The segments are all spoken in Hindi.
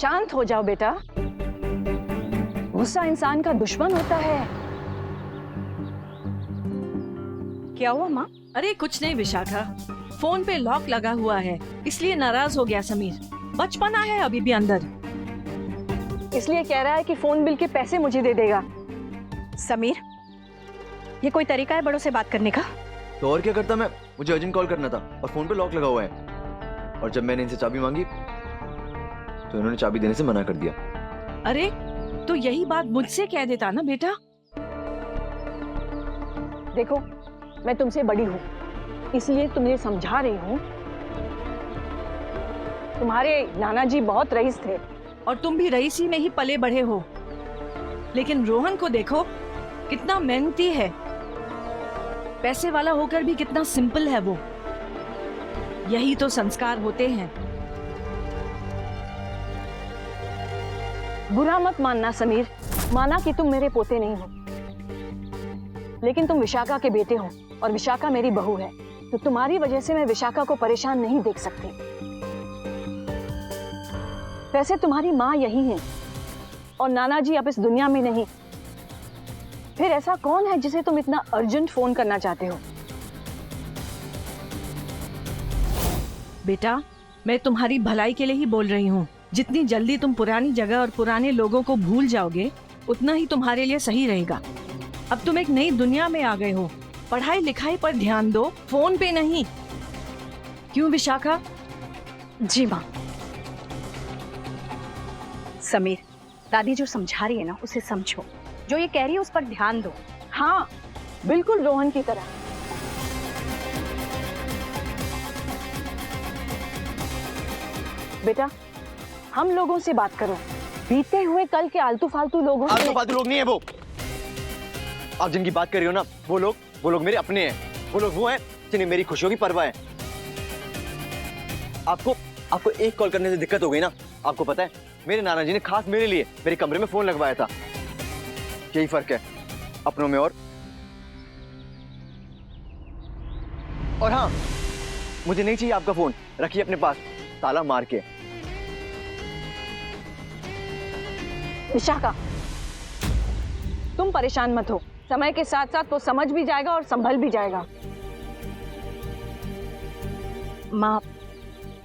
शांत हो जाओ बेटा। गुस्सा इंसान का दुश्मन होता है। क्या हुआ माँ? अरे कुछ नहीं विशाखा, फोन पे लॉक लगा हुआ है इसलिए नाराज हो गया समीर। बचपना है अभी भी अंदर, इसलिए कह रहा है कि फोन बिल के पैसे मुझे दे देगा। समीर, ये कोई तरीका है बड़ों से बात करने का? तो और क्या करता मैं? मुझे अर्जेंट कॉल करना था और फोन पे लॉक लगा हुआ है। और जब मैंने इनसे चाबी मांगी तो इन्होंने चाबी देने से मना कर दिया। अरे तो यही बात मुझसे कह देता ना बेटा। देखो, मैं तुमसे बड़ी हूँ इसलिए तुम्हें समझा रही हूँ। तुम्हारे नाना जी बहुत रईस थे और तुम भी रईसी में ही पले बढ़े हो, लेकिन रोहन को देखो कितना मेहनती है, पैसे वाला होकर भी कितना सिंपल है वो। यही तो संस्कार होते हैं। बुरा मत मानना समीर, माना कि तुम मेरे पोते नहीं हो, लेकिन तुम विशाखा के बेटे हो और विशाखा मेरी बहू है, तो तुम्हारी वजह से मैं विशाखा को परेशान नहीं देख सकती। वैसे तुम्हारी माँ यही है और नाना जी अब इस दुनिया में नहीं, फिर ऐसा कौन है जिसे तुम इतना अर्जेंट फोन करना चाहते हो? बेटा, मैं तुम्हारी भलाई के लिए ही बोल रही हूँ। जितनी जल्दी तुम पुरानी जगह और पुराने लोगों को भूल जाओगे उतना ही तुम्हारे लिए सही रहेगा। अब तुम एक नई दुनिया में आ गए हो, पढ़ाई लिखाई पर ध्यान दो, फोन पे नहीं। क्यों विशाखा? जी माँ। समीर, दादी जो समझा रही है ना उसे समझो, जो ये कह रही है उस पर ध्यान दो। हाँ, बिल्कुल रोहन की तरह। बेटा, हम लोगों से बात करो, बीते हुए कल के आलतू फालतू लोगों से। आलतू फालतू लोग नहीं है वो। आप जिनकी बात कर रही हो ना, वो लोग मेरे अपने हैं। वो लोग वो हैं जिन्हें मेरी खुशियों की परवाह है। आपको एक कॉल करने से दिक्कत हो गई ना। आपको पता है, मेरे नाना जी ने खास मेरे लिए मेरे कमरे में फोन लगवाया था। यही फर्क है अपनों में। और हाँ, मुझे नहीं चाहिए आपका फोन, रखिए अपने पास ताला मार के। विशाखा, तुम परेशान मत हो, समय के साथ साथ वो समझ भी जाएगा और संभल भी जाएगा। माँ,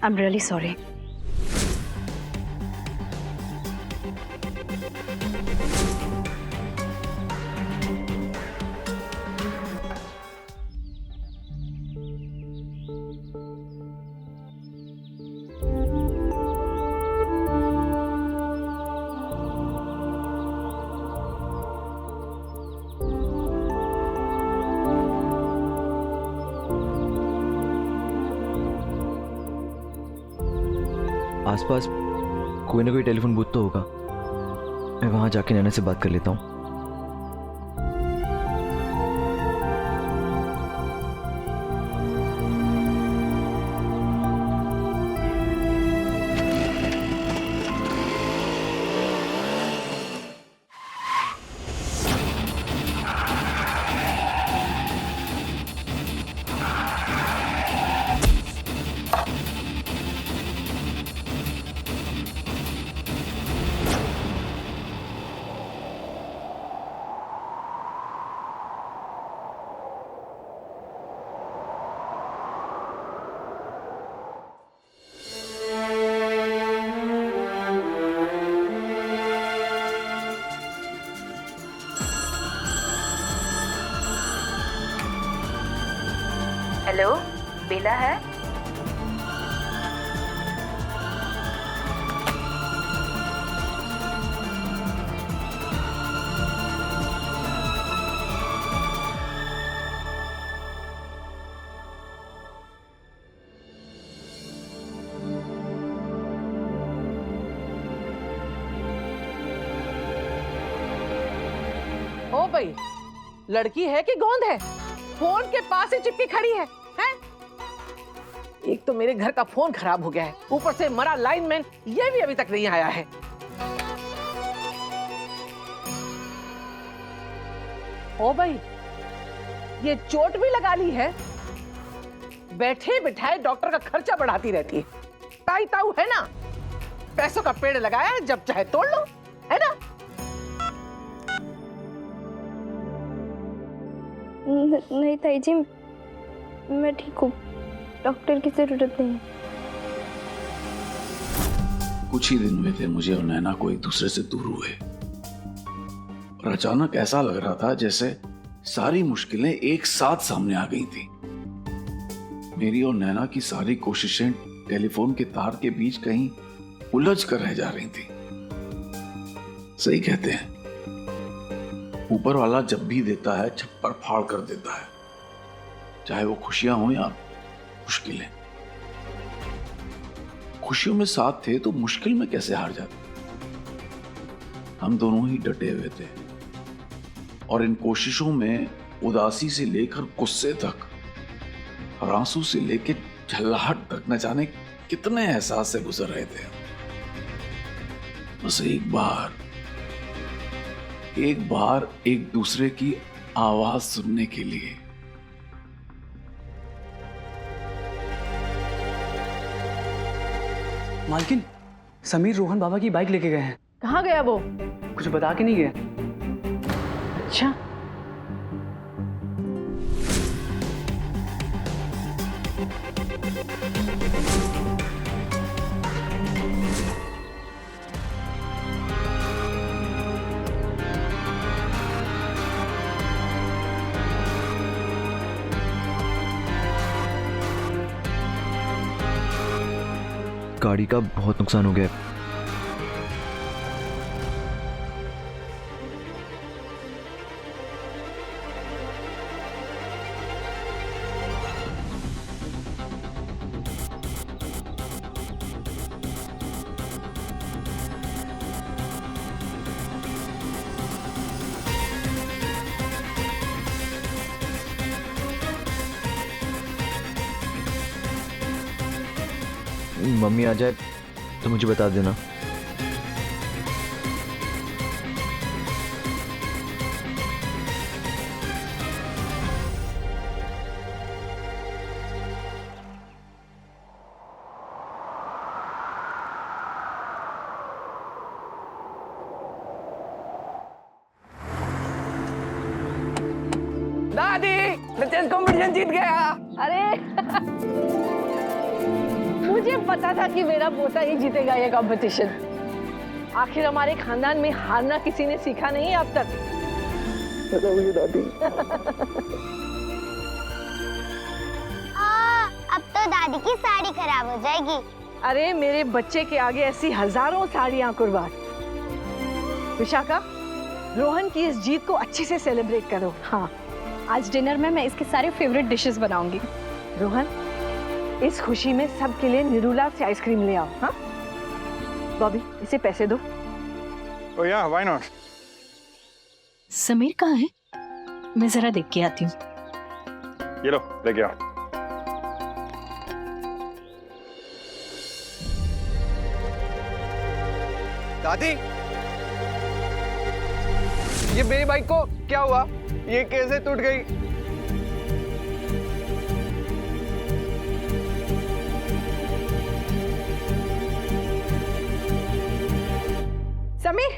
आई एम रियली सॉरी। आसपास कोई ना कोई टेलीफोन बूथ तो होगा। मैं वहां जाके नैना से बात कर लेता हूँ। हेलो, बेला है? ओ भाई, लड़की है कि गोंद है? फोन के पास ही चिपकी खड़ी है, हैं? एक तो मेरे घर का फोन खराब हो गया है, ऊपर से मरा लाइनमैन, ये भी अभी तक नहीं आया है। ओ भाई, ये चोट भी लगा ली है, बैठे बिठाए डॉक्टर का खर्चा बढ़ाती रहती है। ताई ताऊ है ना, पैसों का पेड़ लगाया है, जब चाहे तोड़ लो, है ना? नहीं ताई जी, मैं ठीक हूँ, डॉक्टर की जरूरत नहीं है। कुछ ही दिन हुए थे मुझे और नैना को एक दूसरे से दूर हुए, और अचानक ऐसा लग रहा था जैसे सारी मुश्किलें एक साथ सामने आ गई थी। मेरी और नैना की सारी कोशिशें टेलीफोन के तार के बीच कहीं उलझ कर रह जा रही थी। सही कहते हैं, ऊपर वाला जब भी देता है छप्पर फाड़ कर देता है, चाहे वो खुशियां हो या मुश्किलें। खुशियों में साथ थे तो मुश्किल में कैसे हार जाते। हम दोनों ही डटे हुए थे, और इन कोशिशों में उदासी से लेकर गुस्से तक और आंसू से लेकर झल्लाहट तक न जाने कितने एहसास से गुजर रहे थे। बस एक बार एक दूसरे की आवाज सुनने के लिए। मालकिन, समीर रोहन बाबा की बाइक लेके गए हैं। कहाँ गया वो? कुछ बता के नहीं गए। अच्छा, गाड़ी का बहुत नुकसान हो गया है। मम्मी आ जाए तो मुझे बता देना। दादी, मैं चेस कंपटीशन जीत गया। अरे मुझे पता था कि मेरा पोता ही जीतेगा ये कंपटीशन। आखिर हमारे खानदान में हारना किसी ने सीखा नहीं अब तक। दादी। अब तो दादी की साड़ी खराब हो जाएगी। अरे मेरे बच्चे के आगे ऐसी हजारों साड़ियां कुर्बान। विशाखा, रोहन की इस जीत को अच्छे से सेलिब्रेट करो। हाँ, आज डिनर में मैं इसके सारे फेवरेट डिशेस बनाऊंगी। रोहन, इस खुशी में सबके लिए निरूला से आइसक्रीम ले आओ। हाँ बॉबी, इसे पैसे दो। Oh yeah, why not? Sameer कहाँ है? मैं जरा देख के आती हूँ। ये लो, लेके आओ। दादी, ये मेरी बाइक को क्या हुआ? ये कैसे टूट गई? समीर,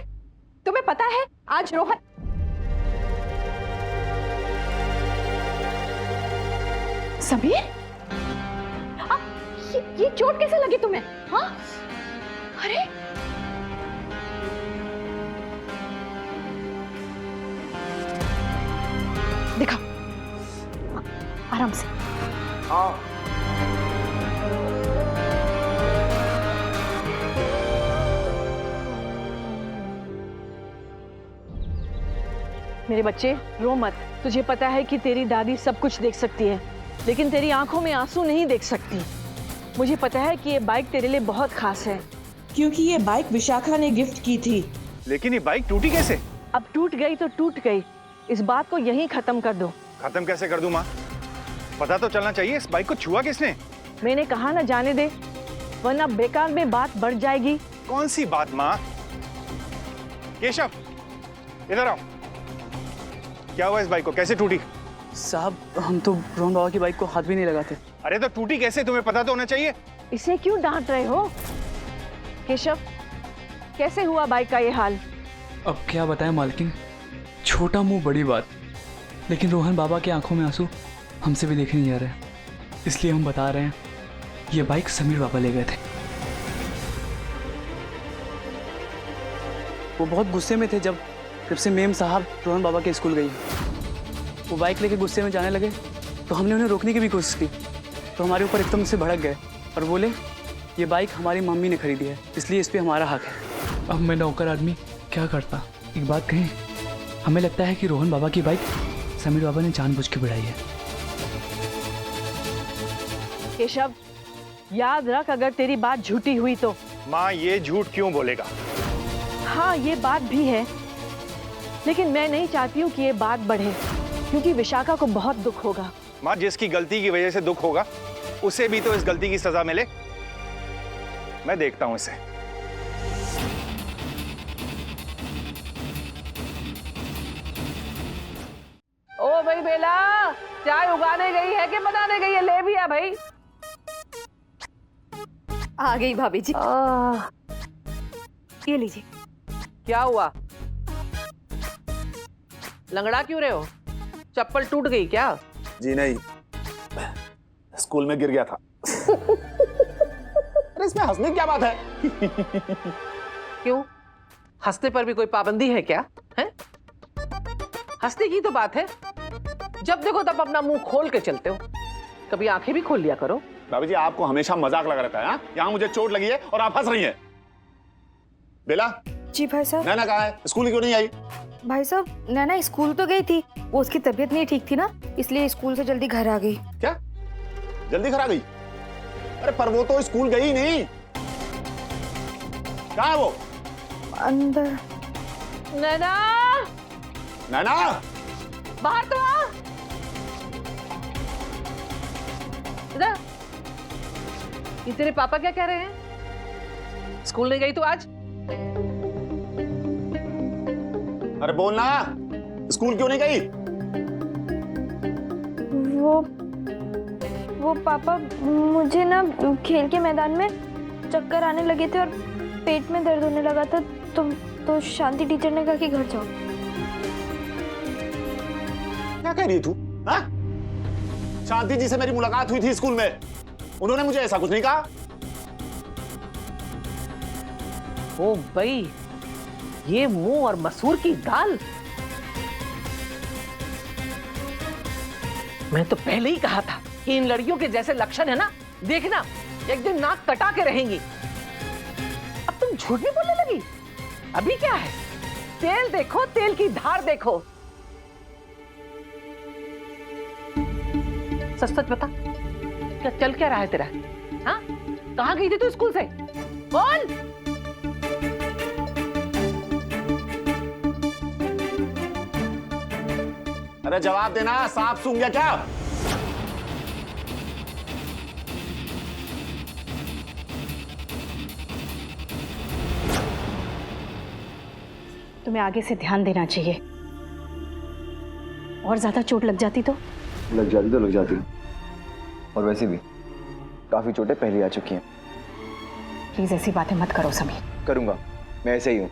तुम्हें पता है आज रोहन समीर, ये चोट कैसे लगी तुम्हें? हाँ? अरे दिखाओ, आराम से। मेरे बच्चे, रो मत। तुझे पता है कि तेरी दादी सब कुछ देख सकती है, लेकिन तेरी आंखों में आंसू नहीं देख सकती। मुझे पता है कि ये बाइक तेरे लिए बहुत खास है, क्योंकि ये बाइक विशाखा ने गिफ्ट की थी। लेकिन ये बाइक टूटी कैसे? अब टूट गई तो टूट गई, इस बात को यहीं खत्म कर दो। खत्म कैसे कर दूं माँ? पता तो चलना चाहिए इस बाइक को छुआ किसने? मैंने कहा ना जाने दे, वरना बेकार में बात बढ़ जाएगी। कौन सी बात माँ? केशव, इधर आओ। क्या हुआ इस बाइक को, कैसे टूटी? साहब, हम तो रोहन बाबा की बाइक को हाथ भी नहीं लगाते। अरे तो टूटी कैसे, तुम्हें पता तो होना चाहिए। इसे क्यों डांट रहे हो? केशव, कैसे हुआ बाइक का ये हाल? अब क्या बताएं मालकिन, छोटा मुंह बड़ी बात, लेकिन रोहन बाबा की आंखों में आंसू हमसे भी देखे नहीं जा रहे, इसलिए हम बता रहे हैं ये बाइक समीर बाबा ले गए थे। वो बहुत गुस्से में थे जब से मेम साहब रोहन बाबा के स्कूल गई। वो बाइक लेके गुस्से में जाने लगे तो हमने उन्हें रोकने की भी कोशिश की, तो हमारे ऊपर एकदम से भड़क गए और बोले ये बाइक हमारी मम्मी ने खरीदी है, इसलिए इस पर हमारा हक है। अब मैं नौकर आदमी क्या करता। एक बात कहें, हमें लगता है कि रोहन बाबा की बाइक समीर बाबा ने जानबूझ के भिड़ाई है। केशव, याद रख, अगर तेरी बात झूठी हुई तो। माँ ये झूठ क्यों बोलेगा? हाँ, ये बात भी है, लेकिन मैं नहीं चाहती हूँ कि ये बात बढ़े, क्योंकि विशाखा को बहुत दुख होगा। माँ, जिसकी गलती की वजह से दुख होगा उसे भी तो इस गलती की सजा मिले। मैं देखता हूं इसे। ओ भाई बेला, चाय उगाने गई है कि बनाने गई है? ले भी आ भाई। आ गई भाभी जी, ये लीजिए। क्या हुआ? लंगड़ा क्यों रहे हो? चप्पल टूट गई क्या? जी नहीं, स्कूल में गिर गया था। अरे इसमें हंसने की क्या बात है? क्यों, हंसने पर भी कोई पाबंदी है क्या? हैं? हंसने की तो बात है, जब देखो तब अपना मुंह खोल के चलते हो, कभी आंखें भी खोल लिया करो। भाभी जी, आपको हमेशा मजाक लगा रहता है। यहाँ मुझे चोट लगी है और आप हंस रही हैं। बेला। जी भाई साहब। नैना कहाँ है? स्कूल क्यों नहीं आई? भाई साहब, नैना स्कूल तो गई थी, वो उसकी तबीयत नहीं ठीक थी ना, इसलिए स्कूल से जल्दी घर आ गई। क्या जल्दी घर आ गई? अरे पर वो तो स्कूल गई नहीं। कहाँ है वो? अंदर। नैना, नैना बाहर तो आ। इधर। ये तेरे पापा क्या कह रहे हैं? स्कूल नहीं गई तो आज? अरे बोलना, स्कूल क्यों नहीं गई? वो पापा, मुझे ना खेल के मैदान में चक्कर आने लगे थे और पेट में दर्द होने लगा था, तो शांति टीचर ने कहा कि घर जाओ। क्या कह रही है तू? हाँ? शांति जी से मेरी मुलाकात हुई थी स्कूल में, उन्होंने मुझे ऐसा कुछ नहीं कहा। ओ भाई, ये मूंग और मसूर की दाल। मैं तो पहले ही कहा था कि इन लड़कियों के जैसे लक्षण है ना, देखना एक दिन नाक कटा के रहेंगी। अब तुम झूठ भी बोलने लगी। अभी क्या है, तेल देखो, तेल की धार देखो। सच सच बता, क्या चल क्या रहा है तेरा? हाँ, कहाँ गई थी तू स्कूल से? बोल। अरे जवाब देना, सांप सूंघ गया क्या? तुम्हें आगे से ध्यान देना चाहिए, और ज्यादा चोट लग जाती तो? लग जाती, और वैसे भी काफी चोटें पहले आ चुकी हैं। प्लीज ऐसी बातें मत करो समीर। करूंगा, मैं ऐसे ही हूं।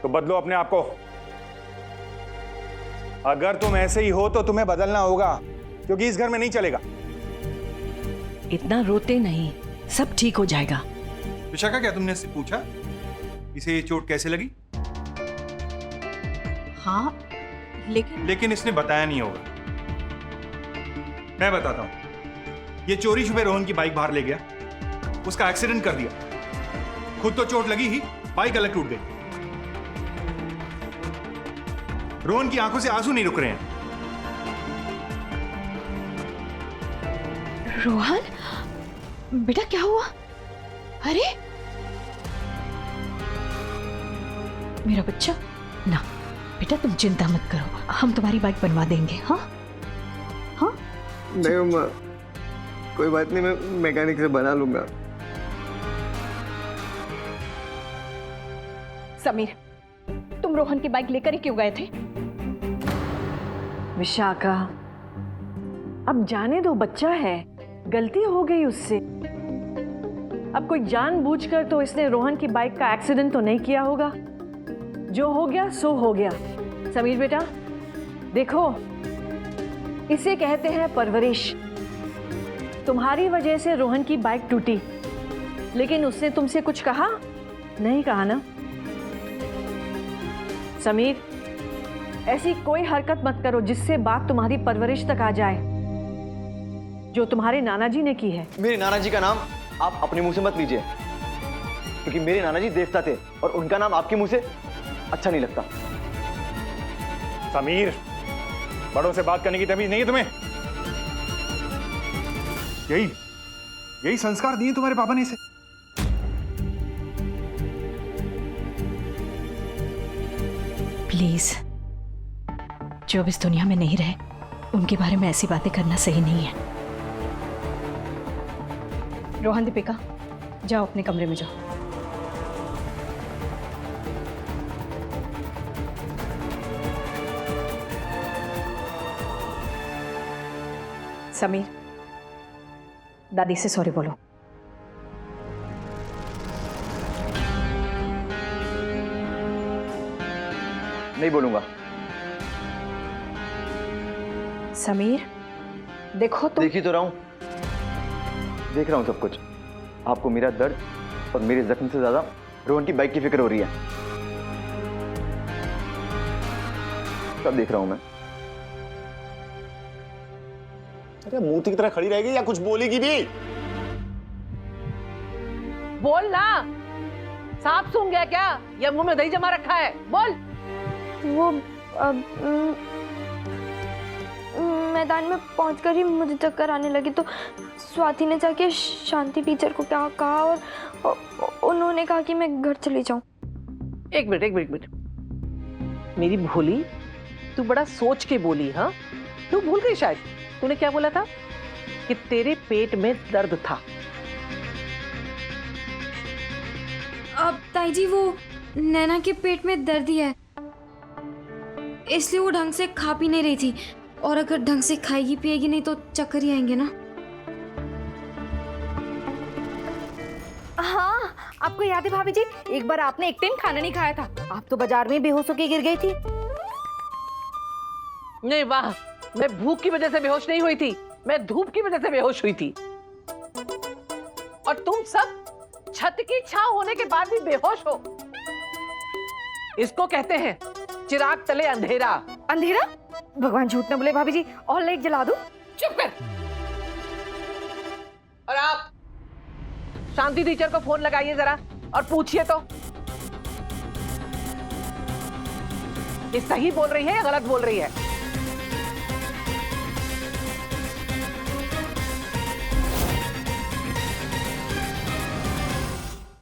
तो बदलो अपने आप को। अगर तुम ऐसे ही हो तो तुम्हें बदलना होगा, क्योंकि इस घर में नहीं चलेगा। इतना रोते नहीं, सब ठीक हो जाएगा। विशाखा, क्या तुमने इससे पूछा इसे ये चोट कैसे लगी? हाँ, लेकिन इसने बताया नहीं होगा। मैं बताता हूं। ये चोरी छुपे रोहन की बाइक बाहर ले गया, उसका एक्सीडेंट कर दिया, खुद तो चोट लगी ही, बाइक अलग टूट गई। रोहन की आंखों से आंसू नहीं रुक रहे हैं। रोहन, बेटा क्या हुआ? अरे मेरा बच्चा, ना बेटा तुम चिंता मत करो, हम तुम्हारी बाइक बनवा देंगे। हाँ हाँ। नहीं मम्मा, कोई बात नहीं, मैं मैकेनिक से बना लूंगा। समीर, तुम रोहन की बाइक लेकर ही क्यों गए थे? विशाखा, अब जाने दो, बच्चा है, गलती हो गई उससे। अब कोई जानबूझकर तो इसने रोहन की बाइक का एक्सीडेंट तो नहीं किया होगा। जो हो गया सो हो गया। समीर बेटा देखो, इसे कहते हैं परवरिश। तुम्हारी वजह से रोहन की बाइक टूटी, लेकिन उसने तुमसे कुछ कहा नहीं? कहा ना? समीर, ऐसी कोई हरकत मत करो जिससे बात तुम्हारी परवरिश तक आ जाए, जो तुम्हारे नाना जी ने की है। मेरे नाना जी का नाम आप अपने मुंह से मत लीजिए, क्योंकि मेरे नाना जी देवता थे और उनका नाम आपके मुंह से अच्छा नहीं लगता। समीर, बड़ों से बात करने की तमीज नहीं है तुम्हें? यही संस्कार दिए तुम्हारे पापा ने इसे। प्लीज, जो अब इस दुनिया में नहीं रहे उनके बारे में ऐसी बातें करना सही नहीं है। रोहन, दीपिका, जाओ अपने कमरे में जाओ। समीर, दादी से सॉरी बोलो। नहीं बोलूंगा। समीर, देखो तो। देख ही तो रहा हूं, देख रहा हूं सब कुछ। आपको मेरा दर्द और मेरे जख्म से ज्यादा रोहन की बाइक की फिक्र हो रही है। सब देख रहा हूं मैं। अरे मूर्ति की तरह खड़ी रहेगी या कुछ बोलेगी भी? बोल ना, सांप सूंघ गया क्या या मुंह में दही जमा रखा है? बोल। वो मैदान में पहुंचकर ही मुझे चक्कर आने लगे, तो स्वाति ने जाके शांति टीचर को क्या कहा और उन्होंने कहा कि मैं घर चली जाऊं। एक मिनट। मेरी भोली, तू बड़ा सोच के बोली। हाँ, तू भूल गई शायद। तूने क्या बोला था? कि तेरे पेट में दर्द था। अब ताई जी, वो नैना के पेट में दर्द ही है, इसलिए वो ढंग से खा पी नहीं रही थी, और अगर ढंग से खाएगी पिएगी नहीं तो चक्कर ही आएंगे ना। हाँ, आपको याद है भाभी जी, एक बार आपने एक टाइम खाना नहीं खाया था, आप तो बाजार में बेहोश होकर गिर गई थी। नहीं, वाह, मैं भूख की वजह से बेहोश नहीं हुई थी, मैं धूप की वजह से बेहोश हुई थी। और तुम सब छत की छांव होने के बाद भी बेहोश हो। इसको कहते हैं चिराग तले अंधेरा। अंधेरा? भगवान झूठ न बोले भाभी जी, और लाइट जला दूं? चुप कर। और आप शांति टीचर को फोन लगाइए जरा और पूछिए तो ये सही बोल रही है या गलत बोल रही है।